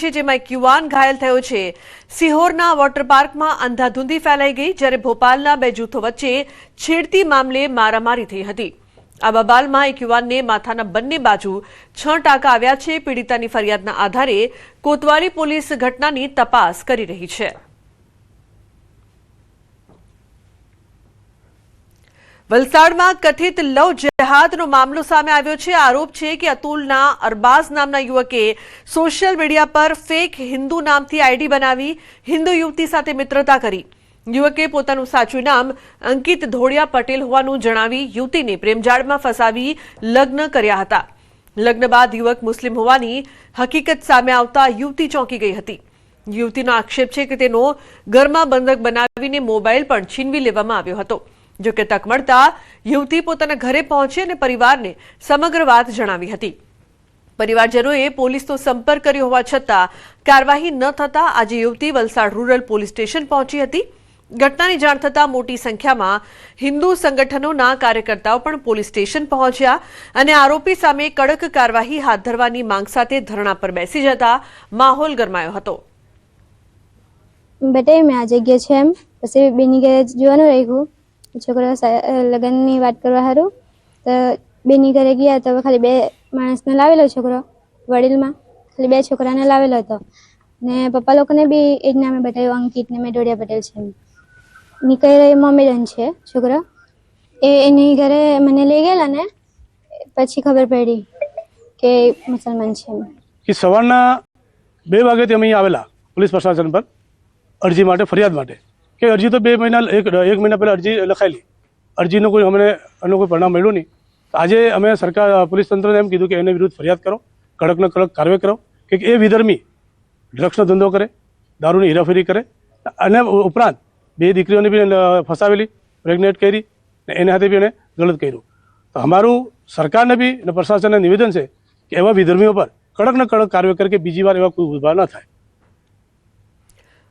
છે, જેમાં એક યુવાન ઘાયલ થયો છે। સિહોરના વોટર પાર્કમાં અંધાધૂંધી ફેલાઈ ગઈ, જ્યારે ભોપાલના બે જૂથો વચ્ચે છેડતી મામલે મારામારી થઈ હતી। આ બબાલમાં એક યુવાનને માથાના બંને બાજુ 6 ટાંકા આવ્યા છે। પીડિતાની ફરિયાદના આધારે કોતવાલી પોલીસ ઘટનાની તપાસ કરી રહી છે। વલસાડમાં કથિત લવ જેહાદનો મામલો સામે આવ્યો છે। આરોપ છે કે અતુલના અરબાઝ નામના યુવકે સોશિયલ મીડિયા પર ફેક હિન્દુ નામથી આઈડી બનાવી હિન્દુ યુવતી સાથે મિત્રતા કરી। યુવકે પોતાનું સાચું નામ અંકિત ધોળિયા પટેલ હોવાનું જણાવી યુવતીને પ્રેમજાળમાં ફસાવી લગ્ન કર્યા હતા। લગ્ન બાદ યુવક મુસ્લિમ હોવાની હકીકત સામે આવતા યુવતી ચોંકી ગઈ હતી। યુવતીનો આક્ષેપ છે કે તેનો ઘરમાં બંધક બનાવીને મોબાઈલ પણ છીનવી લેવામાં આવ્યો હતો। જો કે તક મળતા યુવતી પોતાના ઘરે પહોંચી અને પરિવારને સમગ્ર વાત જણાવી હતી। પરિવારજનોએ પોલીસનો સંપર્ક કર્યો હોવા છતાં કાર્યવાહી ન થતા આજે યુવતી વલસાડ રૂરલ પોલીસ સ્ટેશન પહોંચી હતી। ઘટનાની જાણ થતાં મોટી સંખ્યામાં હિન્દુ સંગઠનોના કાર્યકર્તાઓ પણ પોલીસ સ્ટેશન પહોંચ્યા અને આરોપી સામે કડક કાર્યવાહી હાથ ધરવાની માંગ સાથે ધરણા પર બેસી જતા માહોલ ગરમાયો હતો। બેટા મેં આ જગ્યા છે એમ પછી બેની ઘરે જોવાનું રહ્યું। છોકરા લગ્નની વાત કરવા સારું તો બેની ઘરે ગયા તો ખાલી 2 માણસને લાવેલો છોકરો વડીલમાં ખાલી 2 છોકરાને લાવેલો હતો ને પપ્પા લોકોને બી એ જ નામે બતાવ્યું અંકિત ને મેડોડિયા પટેલ છે। નીકળી મોમેડન છે છોકરો એની ઘરે મને લઈ ગયેલા ને પછી ખબર પડી કે મુસલમાન છે। કે સવારના 2 વાગ્યાથી અમે આવેલા પોલીસ પ્રશાસન પર અરજી માટે ફરિયાદ માટે કે અરજી તો 2 મહિના એક મહિના પહેલા અરજી લખાયેલી અરજીનો કોઈ અમને એનો કોઈ પરિણામ મળ્યું નહીં। આજે અમે સરકાર પોલીસ તંત્રને એમ કીધું કે એને વિરુદ્ધ ફરિયાદ કરો, કડકને કડક કાર્યવાહી કરો કે એ વિધર્મી ડ્રગ્સનો ધંધો કરે, દારૂની હેરાફેરી કરે અને ઉપરાંત 2 દીકરીઓને બી ફસાવેલી, પ્રેગ્નેન્ટ કરી એને હાથે બી એને ગલત કર્યું। તો અમારું સરકારને બી અને પ્રશાસનને નિવેદન છે કે એવા વિધર્મીઓ પર કડકને કડક કાર્યવાહી કરે કે બીજી વાર એવા કોઈ ઉભા ન થાય।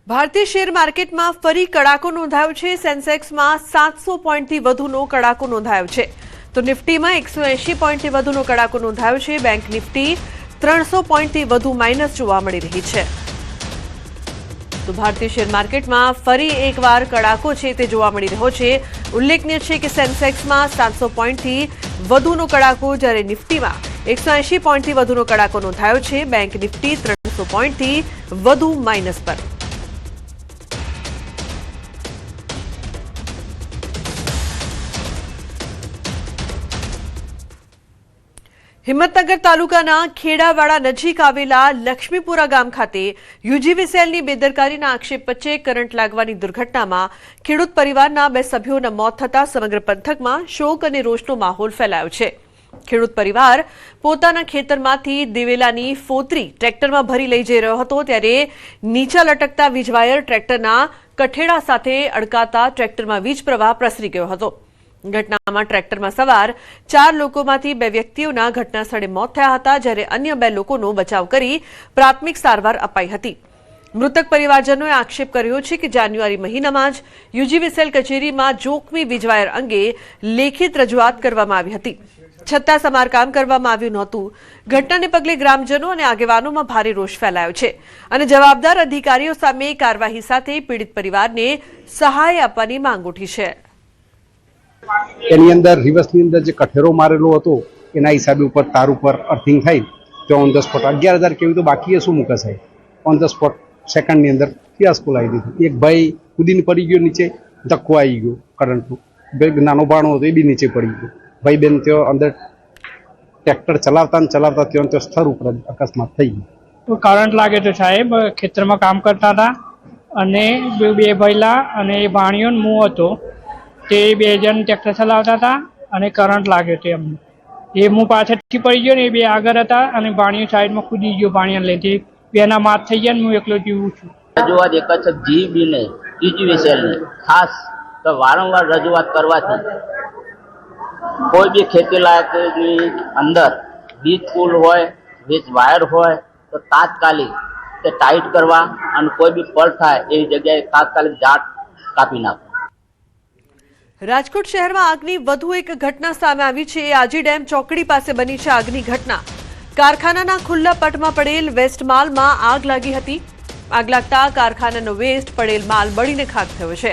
ભારતીય શેર માર્કેટમાં ફરી કડાકો નોંધાયો છે। સેન્સેક્સમાં 700 પોઈન્ટથી વધુનો કડાકો નોંધાયો છે તો નિફ્ટીમાં 180 પોઈન્ટથી વધુનો કડાકો નોંધાયો છે। બેંક નિફ્ટી 300 પોઈન્ટથી વધુ માઇનસ જોવા મળી રહી છે। તો ભારતીય શેર માર્કેટમાં ફરી એકવાર કડાકો છે તે જોવા મળી રહ્યો છે। ઉલ્લેખનીય છે કે સેન્સેક્સમાં 700 પોઈન્ટથી વધુનો કડાકો જ્યારે નિફ્ટીમાં 180 પોઈન્ટથી વધુનો કડાકો નોંધાયો છે। બેંક નિફ્ટી 300 પોઈન્ટથી વધુ માઇનસ પર। હિંમતનગર તાલુકાના ખેડાવાડા નજીક આવેલા લક્ષ્મીપુરા ગામ ખાતે યુજીવીસીએલની બેદરકારીના આક્ષેપ વચ્ચે કરંટ લાગવાની દુર્ઘટનામાં ખેડૂત પરિવારના 2 સભ્યોના મોત થતા સમગ્ર પંથકમાં શોક અને રોષનો માહોલ ફેલાયો છે। ખેડૂત પરિવાર પોતાના ખેતરમાંથી દિવેલાની ફોતરી ટ્રેક્ટરમાં ભરી લઈ જઈ રહ્યો હતો ત્યારે નીચા લટકતા વીજવાયર ટ્રેક્ટરના કઠેડા સાથે અડકાતા ટ્રેક્ટરમાં વીજ પ્રવાહ પ્રસરી ગયો હતો। ઘટનામાં ટ્રેક્ટરમાં સવાર 4 લોકોમાંથી 2 વ્યક્તિઓના ઘટના સ્થળે મોત થયા હતા જ્યારે અન્ય 2 લોકોનો બચાવ કરી પ્રાથમિક સારવાર અપાઈ હતી। મૃતક પરિવારજનોએ આક્ષેપ કર્યો છે કે જાન્યુઆરી મહિનામાં જ યુજીવીસીએલ કચેરીમાં જોખમી વીજવાયર અંગે લેખિત રજૂઆત કરવામાં આવી હતી છતાં સમારકામ કરવામાં આવ્યું નહોતું। ઘટનાને પગલે ગ્રામજનો અને આગેવાનોમાં ભારે રોષ ફેલાયો છે અને જવાબદાર અધિકારીઓ સામે કાર્યવાહી સાથે પીડિત પરિવારને સહાય આપવાની માંગ ઉઠી છે। એની અંદર રિવર્સની અંદર જે કઠેરો મારેલો હતો એના હિસાબે ઉપર તાર ઉપર અર્થિંગ થઈ તો ઓન ધ સ્પોટ 11,000 કેવી તો બાકી શું મૂકે સાહેબ ઓન ધ સ્પોટ સેકન્ડની અંદર ફિયાસ્કો લાવી દીધું। એક ભાઈ કૂદીને પડી ગયો નીચે, ધક્કો આવી ગયો કરંટનો, નાનો બાણો હતો એ બી નીચે પડી ગયો। ભાઈ બેન ત્યાં અંદર ટ્રેક્ટર ચલાવતા ત્યાં સ્થળ ઉપર અકસ્માત થઈ ગયો। કરંટ લાગે તો સાહેબ ખેતરમાં કામ કરતા હતા અને 2 ભાઈલા અને એ ભાણિયો હું હતો તે 2 જણ ટ્રેક્ટર ચલાવતા હતા અને કરંટ લાગ્યો હતો એમને। એ હું પાછળથી પડી ગયો ને એ 2 આગળ હતા અને ભાણિયો સાઈડમાં કૂદી ગયો ભાણિયાને લઈને 2ના માત થઈ ગયા ને હું એકલો જીવું છું। રજૂઆત એક જ જીબીને યુજીવીસીએલને ખાસ તો વારંવાર રજૂઆત કરવાથી કોઈ બી ખેતી લાયકની અંદર વીજ પુલ હોય, વીજ વાયર હોય તો તાત્કાલિક તે ટાઈટ કરવા અને કોઈ બી પલ થાય એવી જગ્યાએ તાત્કાલિક ઝાડ કાપી નાખો। રાજકોટ શહેરમાં આગની વધુ એક ઘટના સામે આવી છે। આજી ડેમ ચોકડી પાસે બની છે આગની ઘટના। કારખાનાના ખુલ્લા પટમાં પડેલ વેસ્ટ માલમાં આગ લાગી હતી. આગ લાગતા કારખાનાનો વેસ્ટ પડેલ માલ બળીને ખાક થયો છે.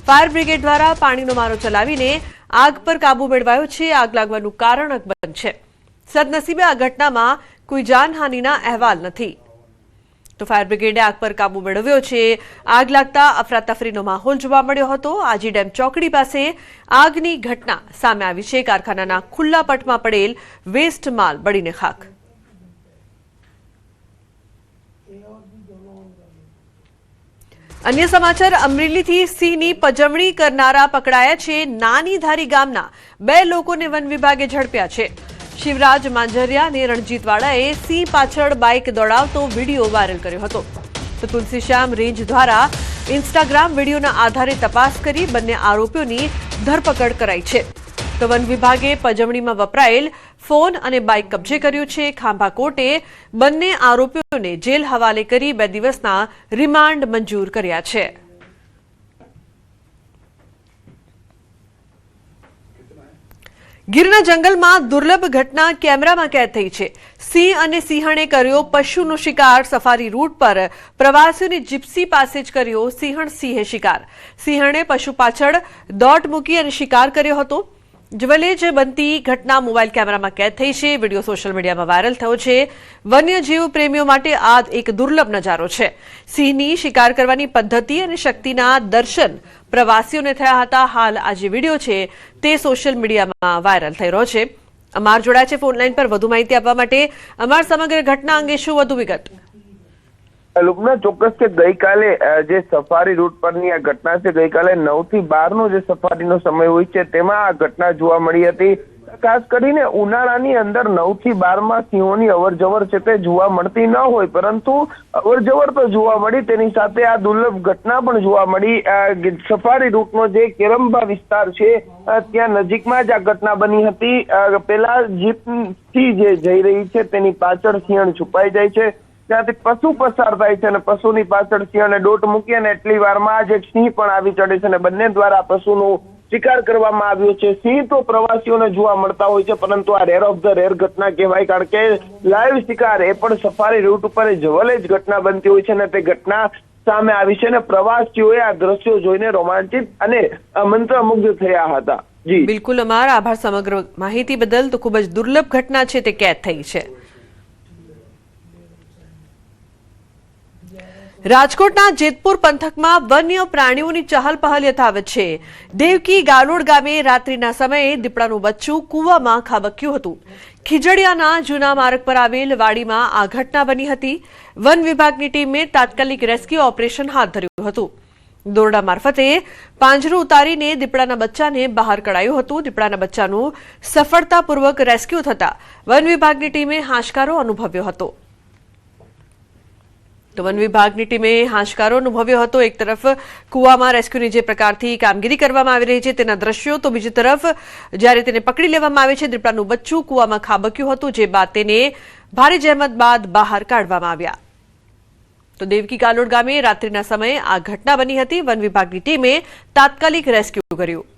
ફાયર બ્રિગેડ દ્વારા પાણીનો મારો ચલાવીને આગ પર કાબુ મેળવાયો છે. આગ લાગવાનું કારણ અકબંધ છે. સદનસીબે આ ઘટનામાં કોઈ જાનહાનિના અહેવાલ નથી. તો ફાયર બ્રિગેડે આગ પર કાબુ મેળવ્યો છે. આગ લાગતા અફરાતફરીનો માહોલ જોવા મળ્યો હતો. આજી ડેમ ચોકડી પાસે આગની ઘટના સામે આવી છે. કારખાનાના ખુલ્લા પટમાં પડેલ વેસ્ટ માલ બળીને ખાક. અન્ય સમાચાર, અમરેલીથી સિંહની પજવણી કરનારા પકડાયા છે. નાની ધારી ગામના 2 લોકોને વન વિભાગે ઝડપ્યા છે. શિવરાજ માંજરિયા અને રણજીત વાળાએ સિંહ પાછળ બાઇક દોડાવતો વિડીયો વાયરલ કર્યો હતો. તો તુલસીશ્યામ રેન્જ દ્વારા ઇન્સ્ટાગ્રામ વિડીયોના આધારે તપાસ કરી બંને આરોપીઓની ધરપકડ કરાઈ છે. તો વન વિભાગે પજવણીમાં વપરાયેલ ફોન અને બાઇક કબજે કર્યું છે. ખાંભા કોર્ટે બંને આરોપીઓને જેલ હવાલે કરી 2 દિવસના રિમાન્ડ મંજૂર કર્યા છે. ગીરના જંગલમાં દુર્લભ ઘટના કેમેરામાં કેદ થઈ છે. સિંહ અને સિંહણે કર્યો પશુનો શિકાર. સફારી રૂટ પર પ્રવાસીઓની જીપ્સી પાસે જ કર્યો સિંહે શિકાર. સિંહણે પશુ પાછળ દોટ મૂકી અને શિકાર કર્યો હતો. જ્વેલેજ બનતી ઘટના મોબાઈલ કેમેરામાં કેદ થઈ છે. વિડીયો સોશિયલ મીડિયામાં વાયરલ થયો છે. વન્યજીવ પ્રેમીઓ માટે આ એક દુર્લભ નજારો છે. સિંહની શિકાર કરવાની પદ્ધતિ અને શક્તિના દર્શન પ્રવાસીઓને થયા હતા. હાલ આ જે વિડીયો છે તે સોશિયલ મીડિયામાં વાયરલ થઈ રહ્યો છે. અમાર જોડાયા છે ફોનલાઈન પર વધુ માહિતી આપવા માટે. અમાર સમગ્ર ઘટના અંગે શું વધુ વિગત? લુબના, ચોક્કસ કે ગઈકાલે જે સફારી રૂટ પરની આ ઘટના છે, ગઈકાલે 9 થી 12 નો જે સફારીનો સમય હોય છે તેમાં આ ઘટના જોવા મળી હતી. ખાસ કરીને ઉનાળાની અંદર 9 થી 12 માં સિંહોની અવરજવર છે તે જોવા મળતી ન હોય, પરંતુ અવરજવર તો જોવા મળી, તેની સાથે આ દુર્લભ ઘટના પણ જોવા મળી. સફારી રૂટનો જે કેરંબા વિસ્તાર છે ત્યાં નજીકમાં જ આ ઘટના બની હતી. પેલા જીપથી જે જઈ રહી છે તેની પાછળ સિંહણ છુપાઈ જાય છે. ત્યાંથી પશુ પસાર થાય છે અને પશુની પાછળ સિંહણે દોટ મૂકી અને એટલી વારમાં જ એક સિંહ પણ આવી ચડે છે અને બંને દ્વારા પશુનો શિકાર કરવામાં આવ્યો છે. સિંહ તો પ્રવાસીઓને જોવા મળતા હોય છે, પરંતુ આ રેર ઓફ ધ રેર ઘટના કહેવાય, કારણ કે લાઈવ શિકાર એ પણ સફારી રૂટ ઉપર જવલે જ ઘટના બનતી હોય છે અને તે ઘટના સામે આવી છે અને પ્રવાસીઓએ આ દ્રશ્યો જોઈને રોમાંચિત અને મંત્રમુગ્ધ થયા હતા. જી બિલકુલ, અમારા આભાર સમગ્ર માહિતી બદલ. તો ખૂબ જ દુર્લભ ઘટના છે તે કેદ થઈ છે. રાજકોટના જેતપુર પંથકમાં વન્ય પ્રાણીઓની ચહલ પહલ યથાવત છે. દેવકી ગાલોડ ગામે રાત્રિના સમયે દીપડાનું બચ્ચું કૂવામાં ખાબક્યું હતું. ખીજડીયાના જૂના માર્ગ પર આવેલ વાડીમાં આ ઘટના બની હતી. વન વિભાગની ટીમે તાત્કાલિક રેસ્ક્યુ ઓપરેશન હાથ ધર્યું હતું. દોરડા મારફતે પાંજરું ઉતારીને દીપડાના બચ્ચાને બહાર કઢાયું હતું. દીપડાના બચ્ચાનું સફળતાપૂર્વક રેસ્ક્યુ થતા વન વિભાગની ટીમે હાશકારો અનુભવ્યો હતો. તો વન વિભાગની ટીમે હાશકારો અનુભવ્યો હતો. એક તરફ કૂવામાં રેસ્ક્યુની જે પ્રકારથી કામગીરી કરવામાં આવી રહી છે તેના દ્રશ્યો, તો બીજી તરફ જ્યારે તેને પકડી લેવામાં આવે છે, દીપડાનું બચ્ચું કૂવામાં ખાબક્યું હતું, જે બાદ તેને ભારે જહેમત બાદ બહાર કાઢવામાં આવ્યા. તો દેવકી ગાલોડ ગામે રાત્રિના સમયે આ ઘટના બની હતી. વન વિભાગની ટીમે તાત્કાલિક રેસ્ક્યુ કર્યું.